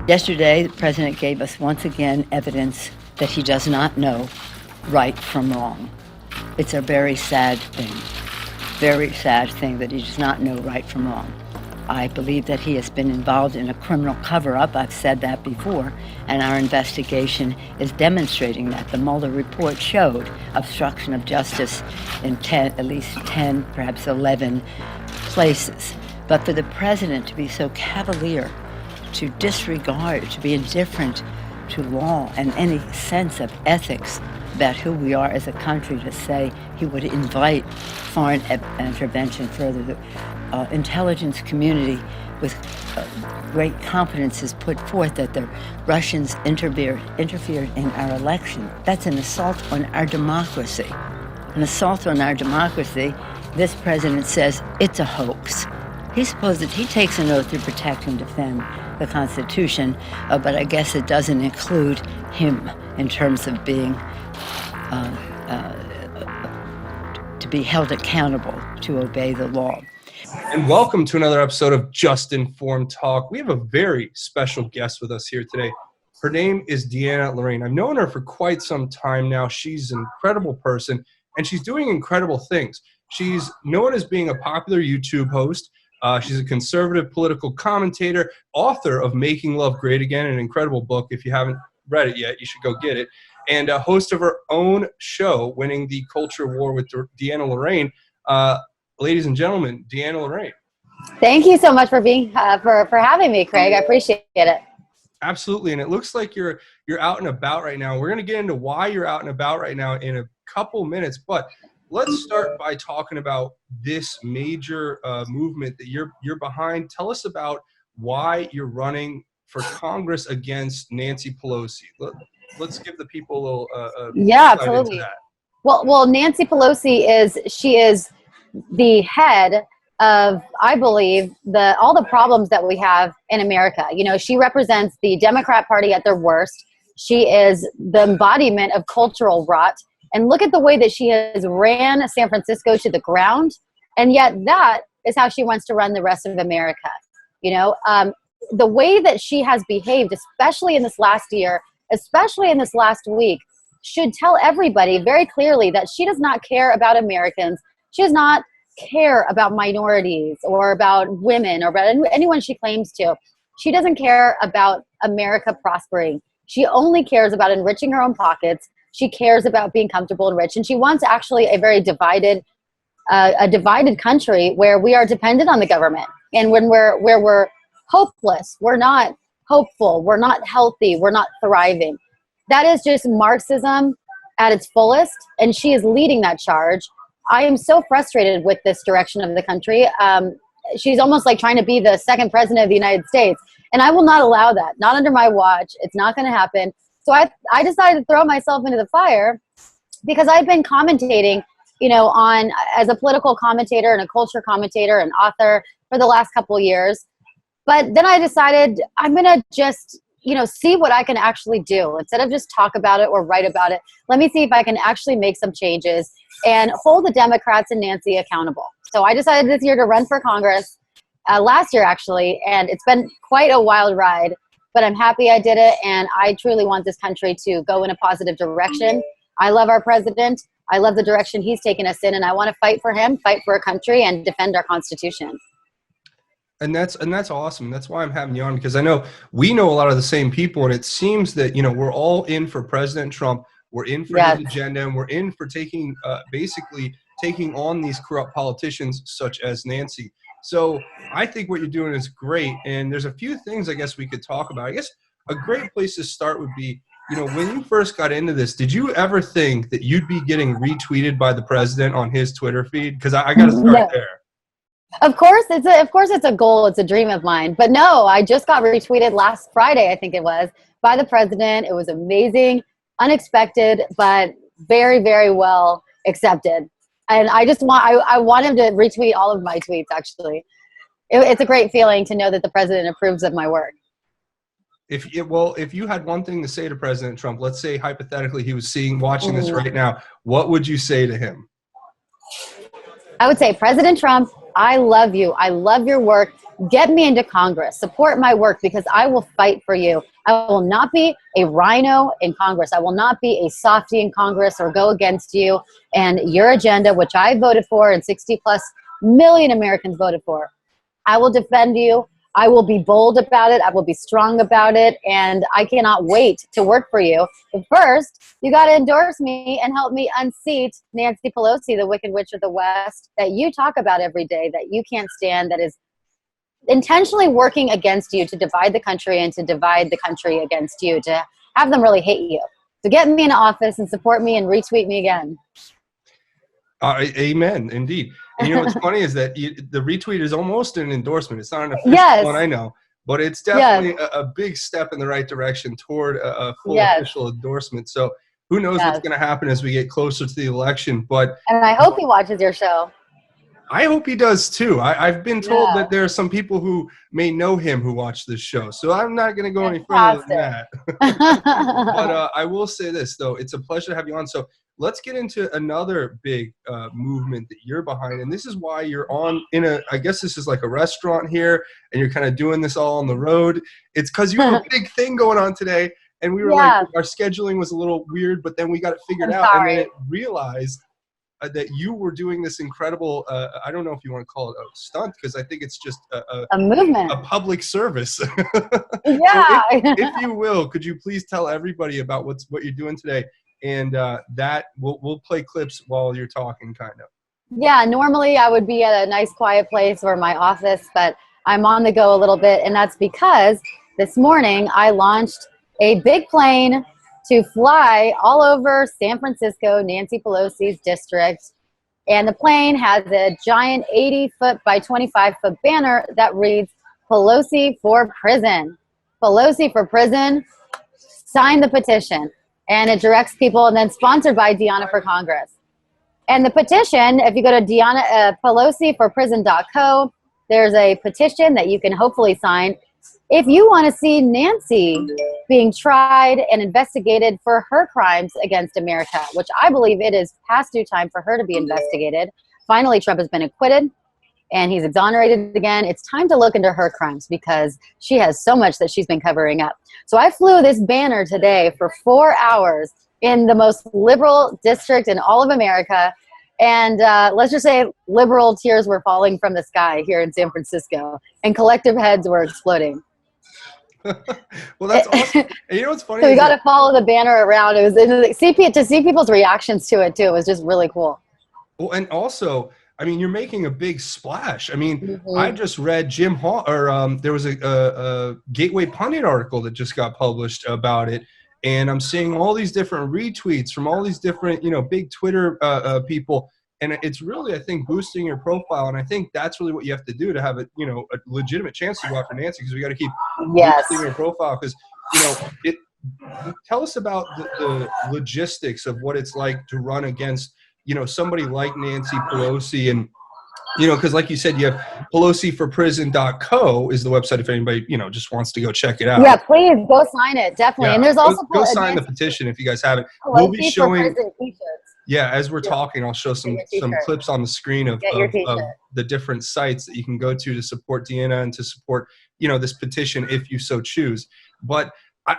Yesterday, the president gave us once again evidence that he does not know right from wrong. It's a very sad thing that he does not know right from wrong. I believe that he has been involved in a criminal cover-up. I've said that before, and our investigation is demonstrating that. The Mueller report showed obstruction of justice in at least 10, perhaps 11 places. But for the president to be so cavalier, to disregard, to be indifferent to law and any sense of ethics about who we are as a country, to say he would invite foreign intervention further. The intelligence community with great confidence has put forth that the Russians interfered in our election. That's an assault on our democracy. An assault on our democracy. This president says it's a hoax. He takes an oath to protect and defend the Constitution, but I guess it doesn't include him in terms of being to be held accountable to obey the law. And welcome to another episode of Just Informed Talk. We have a very special guest with us here today. Her name is Deanna Lorraine. I've known her for quite some time now. She's an incredible person, and she's doing incredible things. She's known as being a popular YouTube host. She's a conservative political commentator, author of Making Love Great Again, an incredible book. If you haven't read it yet, you should go get it. And a host of her own show, Winning the Culture War with Deanna Lorraine. Ladies and gentlemen, Deanna Lorraine. Thank you so much for being for having me, Craig. I appreciate it. Absolutely, and it looks like you're out and about right now. We're going to get into why you're out and about right now in a couple minutes, but let's start by talking about this major movement that you're behind. Tell us about why you're running for Congress against Nancy Pelosi. Let's give the people a little absolutely. That. Well, Nancy Pelosi is the head of, I believe, all the problems that we have in America. You know, she represents the Democrat Party at their worst. She is the embodiment of cultural rot. And look at the way that she has ran San Francisco to the ground. And yet that is how she wants to run the rest of America. You know, the way that she has behaved, especially in this last year, especially in this last week, should tell everybody very clearly that she does not care about Americans. She does not care about minorities or about women or about anyone she claims to. She doesn't care about America prospering. She only cares about enriching her own pockets. She cares about being comfortable and rich. And she wants actually a very divided country where we are dependent on the government. And where we're hopeless, we're not hopeful, we're not healthy, we're not thriving. That is just Marxism at its fullest. And she is leading that charge. I am so frustrated with this direction of the country. She's almost like trying to be the second president of the United States. And I will not allow that. Not under my watch. It's not going to happen. So I decided to throw myself into the fire because I've been commentating, you know, as a political commentator and a culture commentator and author for the last couple of years. But then I decided I'm going to just, you know, see what I can actually do. Instead of just talk about it or write about it, let me see if I can actually make some changes and hold the Democrats and Nancy accountable. So I decided this year to run for Congress, last year actually, and it's been quite a wild ride. But I'm happy I did it, and I truly want this country to go in a positive direction. I love our president. I love the direction he's taken us in, and I want to fight for him, fight for our country, and defend our Constitution. And that's awesome. That's why I'm having you on, because I know we know a lot of the same people, and it seems that, you know, we're all in for President Trump. We're in for his agenda, and we're in for basically taking on these corrupt politicians such as Nancy. So I think what you're doing is great, and there's a few things I guess we could talk about. I guess a great place to start would be, you know, when you first got into this, did you ever think that you'd be getting retweeted by the president on his Twitter feed? Because I got to start there. Of course, it's a goal. It's a dream of mine. But no, I just got retweeted last Friday, I think it was, by the president. It was amazing, unexpected, but very, very well accepted. And I want him to retweet all of my tweets, actually. It's a great feeling to know that the president approves of my work. If you had one thing to say to President Trump, let's say hypothetically he was watching this right now, what would you say to him? I would say, President Trump, I love you. I love your work. Get me into Congress. Support my work because I will fight for you. I will not be a rhino in Congress. I will not be a softie in Congress or go against you and your agenda, which I voted for and 60 plus million Americans voted for. I will defend you. I will be bold about it. I will be strong about it. And I cannot wait to work for you. But first, you got to endorse me and help me unseat Nancy Pelosi, the Wicked Witch of the West, that you talk about every day, that you can't stand, that is intentionally working against you to divide the country and to divide the country against you, to have them really hate you. So get me in office and support me and retweet me again. Amen, indeed. And you know what's funny is that the retweet is almost an endorsement. It's not an official one, I know, but it's definitely a big step in the right direction toward a full official endorsement. So who knows what's going to happen as we get closer to the election. But and I hope he watches your show. I hope he does too. I've been told that there are some people who may know him who watch this show. So I'm not going to go any further than that. But I will say this, though. It's a pleasure to have you on. So let's get into another big movement that you're behind. And this is why you're on I guess this is like a restaurant here, and you're kind of doing this all on the road. It's because you have a big thing going on today. And we were like, our scheduling was a little weird, but then we got it figured out. And then realized that you were doing this incredible, I don't know if you want to call it a stunt, because I think it's just a movement, a public service. Yeah. So if you will, could you please tell everybody about what you're doing today? And that we'll play clips while you're talking, kind of. Yeah, normally I would be at a nice quiet place or my office, but I'm on the go a little bit. And that's because this morning I launched a big plane to fly all over San Francisco, Nancy Pelosi's district. And the plane has a giant 80-foot by 25-foot banner that reads, Pelosi for prison. Pelosi for prison, sign the petition. And it directs people, and then sponsored by Deanna for Congress. And the petition, if you go to PelosiForPrison.co, there's a petition that you can hopefully sign if you want to see Nancy being tried and investigated for her crimes against America, which I believe it is past due time for her to be investigated. Finally, Trump has been acquitted and he's exonerated again. It's time to look into her crimes because she has so much that she's been covering up. So I flew this banner today for 4 hours in the most liberal district in all of America. And let's just say liberal tears were falling from the sky here in San Francisco and collective heads were exploding. Well, that's awesome. And you know what's funny? So we got to follow the banner around. It was to see people's reactions to it too. It was just really cool. Well, and also, I mean, you're making a big splash. I mean, I just read Jim Hall, or there was a Gateway Pundit article that just got published about it, and I'm seeing all these different retweets from all these different, big Twitter people. And it's really, I think, boosting your profile. And I think that's really what you have to do to have a legitimate chance to go after Nancy, because we got to keep boosting your profile. Because, tell us about the logistics of what it's like to run against, somebody like Nancy Pelosi. And, because like you said, you have PelosiForPrison.co is the website if anybody, just wants to go check it out. Yeah, please go sign it. Definitely. Yeah, and there's also go sign the petition if you guys haven't. We'll be showing. Yeah, as we're talking, I'll show some clips on the screen of the different sites that you can go to support Deanna and to support, this petition if you so choose. But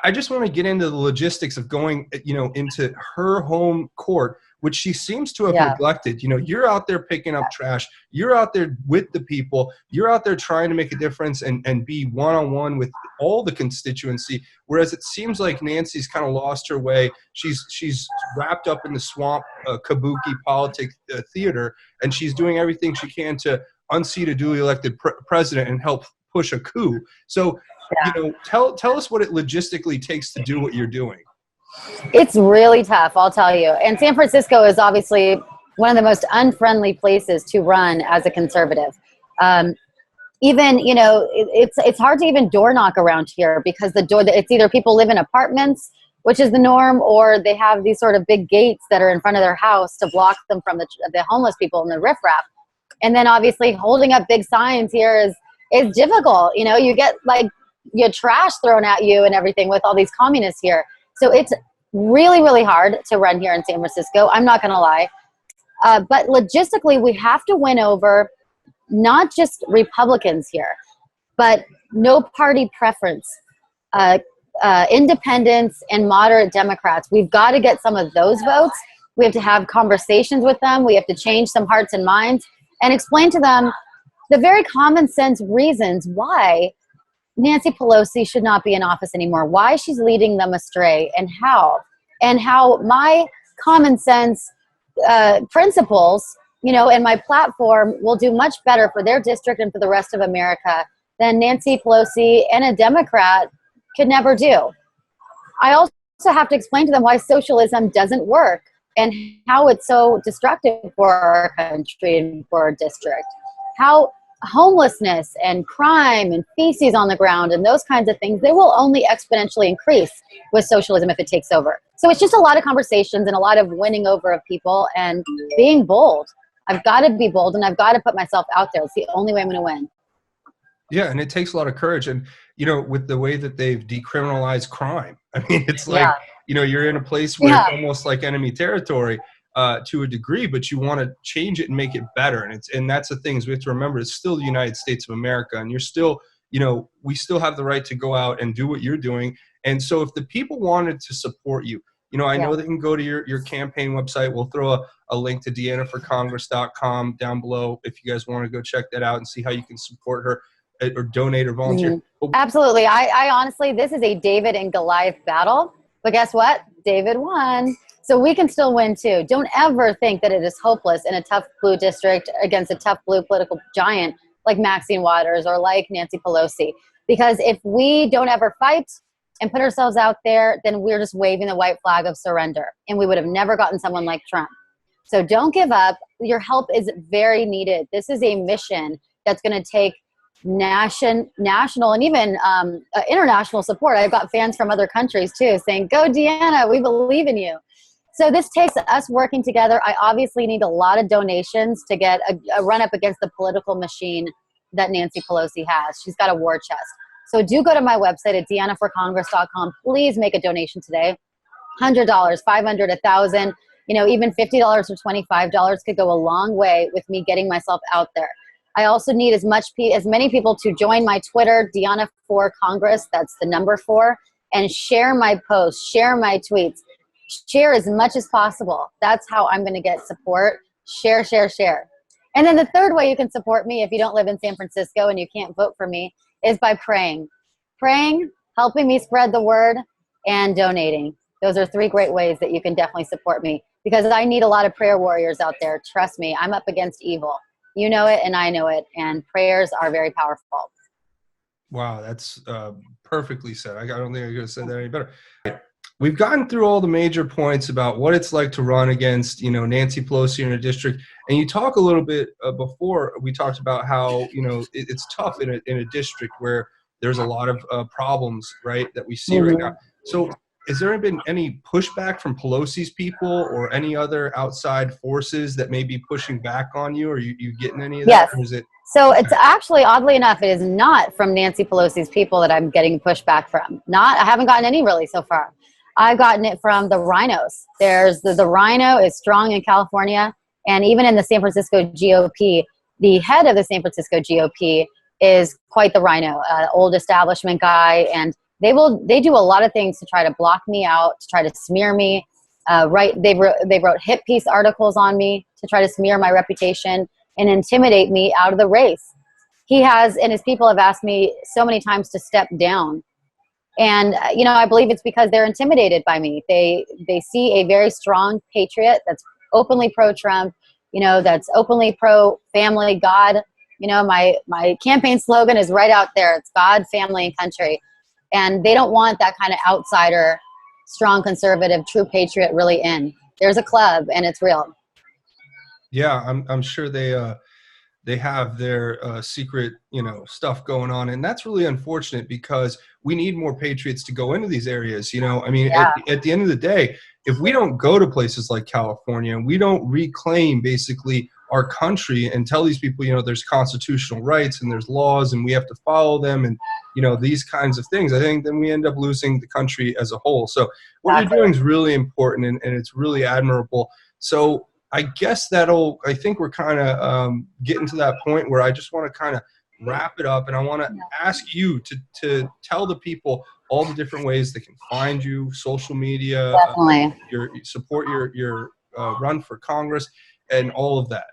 I just want to get into the logistics of going, into her home court, which she seems to have neglected. You're out there picking up trash. You're out there with the people. You're out there trying to make a difference and be one-on-one with all the constituency. Whereas it seems like Nancy's kind of lost her way. She's wrapped up in the swamp kabuki politics theater, and she's doing everything she can to unseat a duly elected president and help push a coup. So, tell us what it logistically takes to do what you're doing. It's really tough, I'll tell you. And San Francisco is obviously one of the most unfriendly places to run as a conservative. It's hard to even door knock around here because it's either people live in apartments, which is the norm, or they have these sort of big gates that are in front of their house to block them from the homeless people and the riffraff. And then obviously holding up big signs here is difficult. You get your trash thrown at you and everything with all these communists here. So it's really, really hard to run here in San Francisco. I'm not going to lie. But logistically, we have to win over not just Republicans here, but no party preference, independents and moderate Democrats. We've got to get some of those votes. We have to have conversations with them. We have to change some hearts and minds and explain to them the very common sense reasons why Nancy Pelosi should not be in office anymore, why she's leading them astray, and how my common sense principles, and my platform will do much better for their district and for the rest of America than Nancy Pelosi and a Democrat could never do. I also have to explain to them why socialism doesn't work and how it's so destructive for our country and for our district. How homelessness and crime and feces on the ground and those kinds of things, they will only exponentially increase with socialism if it takes over. So it's just a lot of conversations and a lot of winning over of people and being bold. I've got to be bold and I've got to put myself out there. It's the only way I'm going to win. Yeah, and it takes a lot of courage. And, with the way that they've decriminalized crime, I mean, it's like, you're in a place where it's almost like enemy territory to a degree, but you want to change it and make it better. And that's the thing is we have to remember it's still the United States of America, and you're still, we still have the right to go out and do what you're doing. And so if the people wanted to support you, I know they can go to your campaign website. We'll throw a link to DeannaForCongress.com down below if you guys want to go check that out and see how you can support her or donate or volunteer. Mm-hmm. Absolutely. I honestly, this is a David and Goliath battle, but guess what? David won. So we can still win too. Don't ever think that it is hopeless in a tough blue district against a tough blue political giant like Maxine Waters or like Nancy Pelosi. Because if we don't ever fight and put ourselves out there, then we're just waving the white flag of surrender. And we would have never gotten someone like Trump. So don't give up. Your help is very needed. This is a mission that's going to take national and even international support. I've got fans from other countries too saying, go Deanna, we believe in you. So this takes us working together. I obviously need a lot of donations to get a run up against the political machine that Nancy Pelosi has. She's got a war chest. So do go to my website at DeannaForCongress.com. Please make a donation today. $100, $500, $1,000, even $50 or $25 could go a long way with me getting myself out there. I also need as many people to join my Twitter, Deanna for Congress, that's the number 4, and share my posts, share my tweets, share as much as possible. That's how I'm going to get support. Share, share, share. And then the third way you can support me if you don't live in San Francisco and you can't vote for me is by praying. Praying, helping me spread the word, and donating. Those are 3 great ways that you can definitely support me because I need a lot of prayer warriors out there. Trust me, I'm up against evil. You know it and I know it, and prayers are very powerful. Wow, that's perfectly said. I don't think I could have said that any better. We've gotten through all the major points about what it's like to run against, Nancy Pelosi in a district. And you talk a little bit before we talked about how, it's tough in a district where there's a lot of problems, right, that we see right now. So has there been any pushback from Pelosi's people or any other outside forces that may be pushing back on you? Are you getting any of that? Yes. Or is it? So it's actually, oddly enough, it is not from Nancy Pelosi's people that I'm getting pushback from. I haven't gotten any really so far. I've gotten it from the rhinos. There's the rhino is strong in California, and even in the San Francisco GOP, the head of the San Francisco GOP is quite the rhino, old establishment guy, and they do a lot of things to try to block me out, to try to smear me. They wrote hit piece articles on me to try to smear my reputation and intimidate me out of the race. He has, and his people have asked me so many times to step down. And, I believe it's because they're intimidated by me. They see a very strong patriot that's openly pro-Trump, that's openly pro-family, God. My campaign slogan is right out there. It's God, family, and country. And they don't want that kind of outsider, strong conservative, true patriot really in. There's a club, and it's real. Yeah, I'm sure they have their secret, stuff going on. And that's really unfortunate because we need more patriots to go into these areas. At the end of the day, if we don't go to places like California and we don't reclaim basically our country and tell these people, there's constitutional rights and there's laws and we have to follow them and, these kinds of things, I think then we end up losing the country as a whole. So what you're doing is really important and it's really admirable. So I guess I think we're kind of getting to that point where I just want to kind of wrap it up, and I want to ask you to tell the people all the different ways they can find you, social media, Definitely. support your run for Congress, and all of that.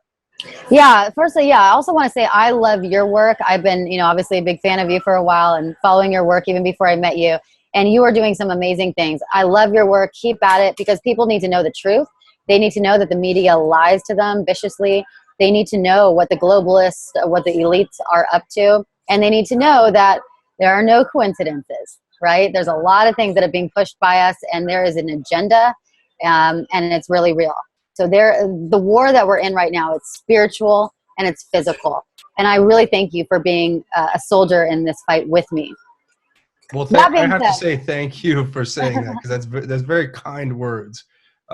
Yeah, firstly, I also want to say I love your work. I've been, obviously a big fan of you for a while and following your work even before I met you. And you are doing some amazing things. I love your work. Keep at it, because people need to know the truth. They need to know that the media lies to them viciously. They need to know what the globalists, what the elites are up to. And they need to know that there are no coincidences, right? There's a lot of things that are being pushed by us, and there is an agenda, and it's really real. So the war that we're in right now, it's spiritual and it's physical. And I really thank you for being a soldier in this fight with me. Well, I have to say thank you for saying that, because that's very kind words.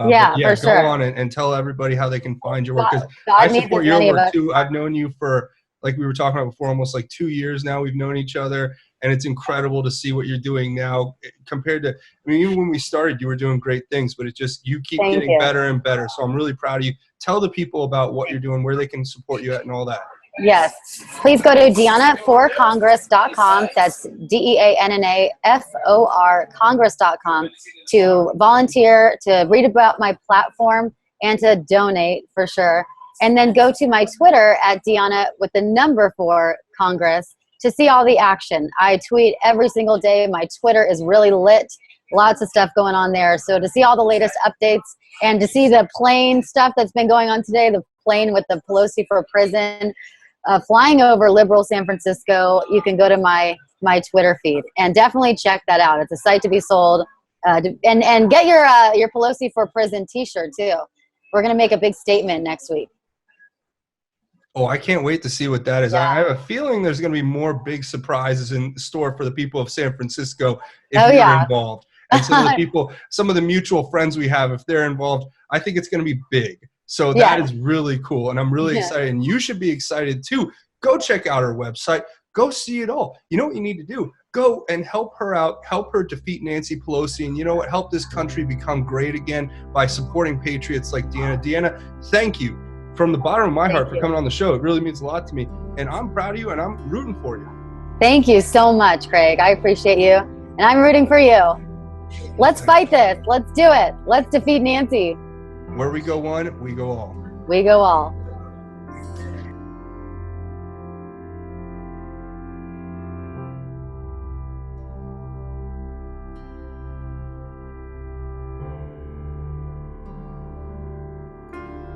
Yeah, for sure. Go on and tell everybody how they can find your work, because I support your work too. I've known you for, like we were talking about before, almost like 2 years now. We've known each other, and it's incredible to see what you're doing now compared to, even when we started, you were doing great things, but you keep getting better and better. So I'm really proud of you. Tell the people about what you're doing, where they can support you at, and all that. Yes. Please go to DeannaForCongress.com. That's DeannaFor Congress.com to volunteer, to read about my platform, and to donate for sure. And then go to my Twitter at Deanna with the number 4 Congress to see all the action. I tweet every single day. My Twitter is really lit. Lots of stuff going on there. So to see all the latest updates and to see the plane stuff that's been going on today, the plane with the Pelosi for prison, flying over liberal San Francisco, you can go to my Twitter feed and definitely check that out. It's a sight to be sold. And get your Pelosi for prison t-shirt too. We're going to make a big statement next week. Oh, I can't wait to see what that is. Yeah. I have a feeling there's going to be more big surprises in store for the people of San Francisco if you're involved. And some of the mutual friends we have, if they're involved, I think it's going to be big. So that is really cool, and I'm really excited, and you should be excited too. Go check out her website. Go see it all. You know what you need to do? Go and help her out. Help her defeat Nancy Pelosi, and you know what? Help this country become great again by supporting patriots like Deanna. Deanna, thank you from the bottom of my heart for coming on the show. It really means a lot to me, and I'm proud of you, and I'm rooting for you. Thank you so much, Craig. I appreciate you, and I'm rooting for you. Let's fight this. Let's do it. Let's defeat Nancy. Where we go one, we go all. We go all.